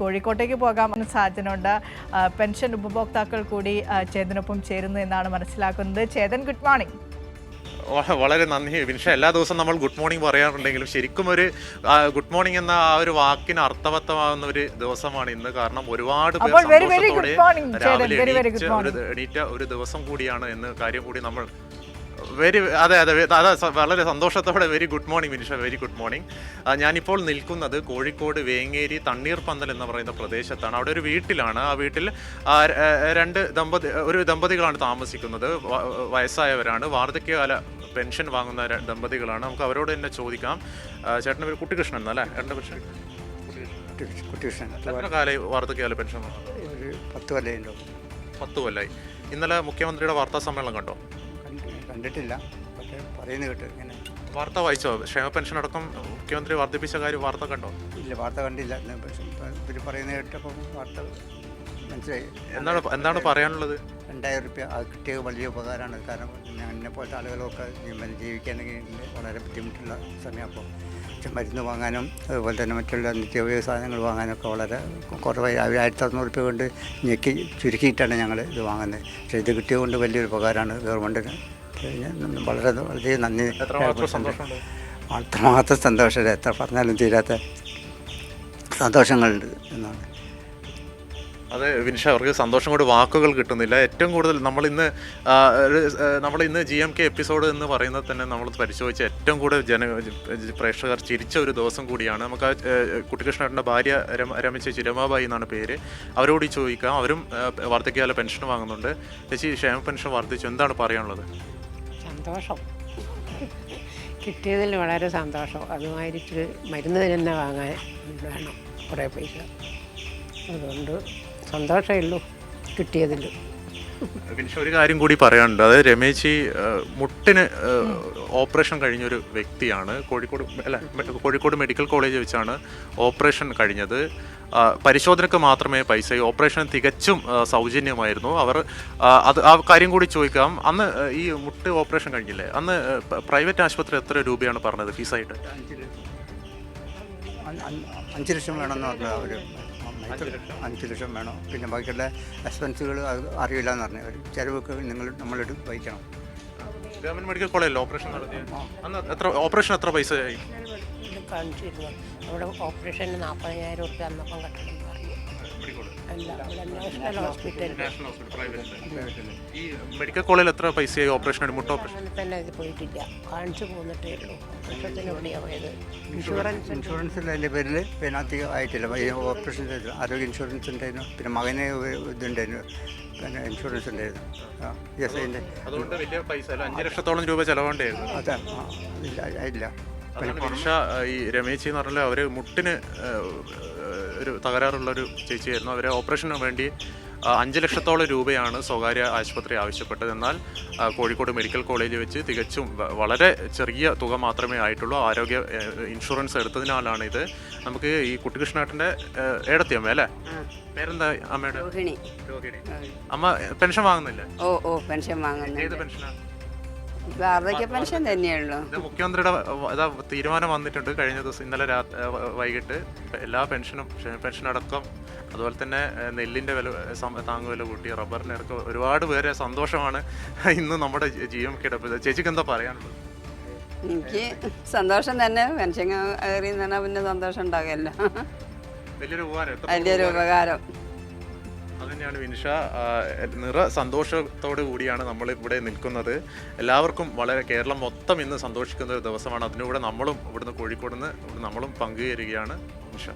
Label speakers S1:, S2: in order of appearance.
S1: കോഴിക്കോട്ടേക്ക് പോകാമെന്ന സാധ്യതയുണ്ട്. പെൻഷൻ ഉപഭോക്താക്കൾ കൂടി ചേതനൊപ്പം ചേരുന്നു എന്നാണ് മനസ്സിലാക്കുന്നത്. Chetan, good morning.
S2: വളരെ നന്ദി വിൻഷ. എല്ലാ ദിവസവും നമ്മൾ ഗുഡ് മോർണിംഗ് പറയാറുണ്ടെങ്കിലും ശരിക്കും ഒരു ഗുഡ് മോർണിംഗ് എന്ന ആ ഒരു വാക്കിന് അർത്ഥവത്തമാകുന്ന ഒരു ദിവസമാണ് ഇന്ന്. കാരണം ഒരുപാട് പേർ സന്തോഷത്തോടെ രാവിലെ എണീറ്റ ഒരു ദിവസം കൂടിയാണ് എന്ന് കാര്യം കൂടി നമ്മൾ അതെ വളരെ സന്തോഷത്തോടെ very good morning Vinisha, very good morning. ഞാനിപ്പോൾ നിൽക്കുന്നത് കോഴിക്കോട് വേങ്ങേരി തണ്ണീർപ്പന്തൽ എന്ന് പറയുന്ന പ്രദേശത്താണ്. അവിടെ ഒരു വീട്ടിലാണ്. ആ വീട്ടിൽ ഒരു ദമ്പതികളാണ് താമസിക്കുന്നത്. വയസ്സായവരാണ്, വാർദ്ധക്യകാല പെൻഷൻ വാങ്ങുന്ന ദമ്പതികളാണ്. നമുക്ക് അവരോട് തന്നെ ചോദിക്കാം. ചേട്ടൻ്റെ പേര് കുട്ടികൃഷ്ണൻ എന്നല്ലേ? ചേട്ടൻ്റെ പെൻഷൻ
S3: കുട്ടികൃഷ്ണൻ.
S2: എത്ര കാലമായി വാർദ്ധക്യകാല പെൻഷൻ? 10 കൊല്ലമായി. ഇന്നലെ മുഖ്യമന്ത്രിയുടെ വാർത്താ സമ്മേളനം കണ്ടോ?
S3: കണ്ടിട്ടില്ല, പക്ഷേ പറയുന്നത് കേട്ട്. ഇങ്ങനെ
S2: വാർത്ത വായിച്ചോ? ക്ഷേമ പെൻഷൻ അടക്കം മുഖ്യമന്ത്രി വർദ്ധിപ്പിച്ച കാര്യം വാർത്ത കണ്ടോ?
S3: ഇല്ല, വാർത്ത കണ്ടില്ല. ഇവർ പറയുന്നത് കേട്ടപ്പോൾ വാർത്ത മനസ്സിലായി.
S2: എന്താണ് പറയാനുള്ളത്?
S3: 2000 രൂപ അത് കിട്ടിയത് വലിയ ഉപകാരമാണ്. കാരണം എന്നെ പോലത്തെ ആളുകളൊക്കെ ജീവിക്കാനെങ്കിൽ വളരെ ബുദ്ധിമുട്ടുള്ള സമയം. അപ്പോൾ മരുന്ന് വാങ്ങാനും അതുപോലെ തന്നെ മറ്റുള്ള നിത്യോപയോഗ സാധനങ്ങൾ വാങ്ങാനൊക്കെ വളരെ കുറവായി. 1600 രൂപ കൊണ്ട് ചുരുക്കിയിട്ടാണ് ഞങ്ങൾ ഇത് വാങ്ങുന്നത്. പക്ഷേ ഇത് കിട്ടിയത് കൊണ്ട് വലിയൊരു ഉപകാരമാണ് ഗവൺമെൻറ്റിന്. വളരെ വളരെ നന്ദി. അത്രമാത്രം സന്തോഷമില്ല, എത്ര പറഞ്ഞാലും തീരാത്ത സന്തോഷങ്ങളുണ്ട് എന്നാണ്.
S2: അതെ വിനിഷ, അവർക്ക് സന്തോഷം കൊണ്ട് വാക്കുകൾ കിട്ടുന്നില്ല. ഏറ്റവും കൂടുതൽ നമ്മളിന്ന് GMK എപ്പിസോഡ് എന്ന് പറയുന്നത് തന്നെ നമ്മൾ പരിശോധിച്ച ഏറ്റവും കൂടുതൽ പ്രേക്ഷകർ ചിരിച്ച ഒരു ദിവസം കൂടിയാണ്. നമുക്ക് കുട്ടികൃഷ്ണേട്ടൻ്റെ ഭാര്യ രമേശ് രമാബായി എന്നാണ് പേര്. അവരോട് ചോദിക്കാം. അവരും വാർദ്ധക്യകാല പെൻഷൻ വാങ്ങുന്നുണ്ട്. ചേച്ചി, ക്ഷേമ പെൻഷൻ വർദ്ധിച്ചു, എന്താണ് പറയാനുള്ളത്?
S4: സന്തോഷം, കിട്ടിയതിൽ വളരെ സന്തോഷം. അതുമായിട്ട് മരുന്ന് തന്നെ വാങ്ങാൻ വേണം കുറേ പൈസ. അതുകൊണ്ട് സന്തോഷമേ ഉള്ളൂ കിട്ടിയതിൽ.
S2: പിന്നെ ഒരു കാര്യം കൂടി പറയാനുണ്ട്. അതായത് രമേശി മുട്ടിന് ഓപ്പറേഷൻ കഴിഞ്ഞൊരു വ്യക്തിയാണ്. കോഴിക്കോട് മെഡിക്കൽ കോളേജ് വെച്ചാണ് ഓപ്പറേഷൻ കഴിഞ്ഞത്. പരിശോധനയ്ക്ക് മാത്രമേ പൈസ, ഓപ്പറേഷൻ തികച്ചും സൗജന്യമായിരുന്നു. ആ കാര്യം കൂടി ചോദിക്കാം. അന്ന് ഈ മുട്ട് ഓപ്പറേഷൻ കഴിഞ്ഞില്ലേ, അന്ന് പ്രൈവറ്റ് ആശുപത്രി എത്ര രൂപയാണ് പറഞ്ഞത് ഫീസായിട്ട്?
S3: 5 ലക്ഷം വേണമെന്ന് പറഞ്ഞത് അവർ. 5 ലക്ഷം വേണം. പിന്നെ ബാക്കിയുള്ള എക്സ്പെൻസുകൾ അറിയില്ല എന്ന് പറഞ്ഞു. ഒരു ചിലവൊക്കെ നമ്മളെടുത്ത് വഹിക്കണം.
S2: ഗവൺമെന്റ് മെഡിക്കൽ കോളേജിൽ ഓപ്പറേഷൻ നടത്തിയ അന്ന് ഓപ്പറേഷൻ എത്ര പൈസ ആയി?
S4: കാണിച്ചിരുന്നു അവിടെ ഓപ്പറേഷന് 40,000 രൂപ അന്നപ്പം കട്ടണം പറഞ്ഞു.
S2: ഈ മെഡിക്കൽ കോളേജിൽ എത്ര പൈസയായി ഓപ്പറേഷൻ? മുട്ട ഓപ്പറേഷൻ
S4: തന്നെ പോയിട്ടില്ല, കാണിച്ചു പോന്നിട്ടേ ഉള്ളൂ. ഓപ്പറേഷത്തിന് എവിടെയാണ് പോയത്?
S3: ഇൻഷുറൻസിൽ അതിൻ്റെ പേരിൽ പിന്നെ അധികം ആയിട്ടില്ല. ഓപ്പറേഷൻ ആരോഗ്യ ഇൻഷുറൻസ് ഉണ്ടായിരുന്നു. പിന്നെ മകന് ഇതുണ്ടായിരുന്നു, പിന്നെ ഇൻഷുറൻസ് ഉണ്ടായിരുന്നു.
S2: അതുകൊണ്ട് വലിയ പൈസ 5 ലക്ഷത്തോളം രൂപ ചിലവുണ്ടായിരുന്നു.
S3: അതെ, ഇല്ല.
S2: ഈ രമേശ് എന്ന് പറഞ്ഞാൽ അവർ മുട്ടിന് ഒരു തകരാറുള്ളൊരു ചേച്ചിയായിരുന്നു. അവരെ ഓപ്പറേഷന് വേണ്ടി 5 ലക്ഷത്തോളം രൂപയാണ് സ്വകാര്യ ആശുപത്രി ആവശ്യപ്പെട്ടത്. എന്നാൽ കോഴിക്കോട് മെഡിക്കൽ കോളേജ് വെച്ച് തികച്ചും വളരെ ചെറിയ തുക മാത്രമേ ആയിട്ടുള്ളൂ. ആരോഗ്യ ഇൻഷുറൻസ് എടുത്തതിനാലാണ് ഇത്. നമുക്ക് ഈ കുട്ടികൃഷ്ണേട്ടൻ്റെ ഏടത്തിയമ്മ അല്ലേ? പേരെന്താ അമ്മയുടെ? രോഹിണി. അമ്മ പെൻഷൻ വാങ്ങുന്നില്ല?
S5: ഓ പെൻഷൻ വാങ്ങുന്നു.
S2: ഏത് പെൻഷനാണ്?
S5: വാർദ്ധക്യ പെൻഷൻ തന്നെയുള്ളൂ.
S2: മുഖ്യമന്ത്രിയുടെ തീരുമാനം വന്നിട്ടുണ്ട് കഴിഞ്ഞ ദിവസം, ഇന്നലെ വൈകിട്ട് എല്ലാ പെൻഷൻ അടക്കം, അതുപോലെ തന്നെ നെല്ലിൻ്റെ താങ്ങുവില കൂട്ടി, റബ്ബറിനൊക്കെ ഒരുപാട് പേരെ സന്തോഷമാണ് ഇന്ന് നമ്മുടെ GMK. ചേച്ചിക്ക് എന്താ പറയാനുള്ളത്?
S5: എനിക്ക് സന്തോഷം തന്നെ. പെൻഷൻ കയറിയെന്ന് പറഞ്ഞാൽ പിന്നെ സന്തോഷം ഉണ്ടാകുമല്ലോ. വലിയൊരു ഉപകാരം.
S2: അത് തന്നെയാണ് വിനിഷ. സന്തോഷത്തോടു കൂടിയാണ് നമ്മൾ ഇവിടെ നിൽക്കുന്നത്. എല്ലാവർക്കും കേരളം മൊത്തം ഇന്ന് സന്തോഷിക്കുന്ന ഒരു ദിവസമാണ്. അതിലൂടെ നമ്മളും ഇവിടുന്ന് കോഴിക്കോട് നിന്ന് നമ്മളും പങ്കുചേരുകയാണ് വിനിഷ.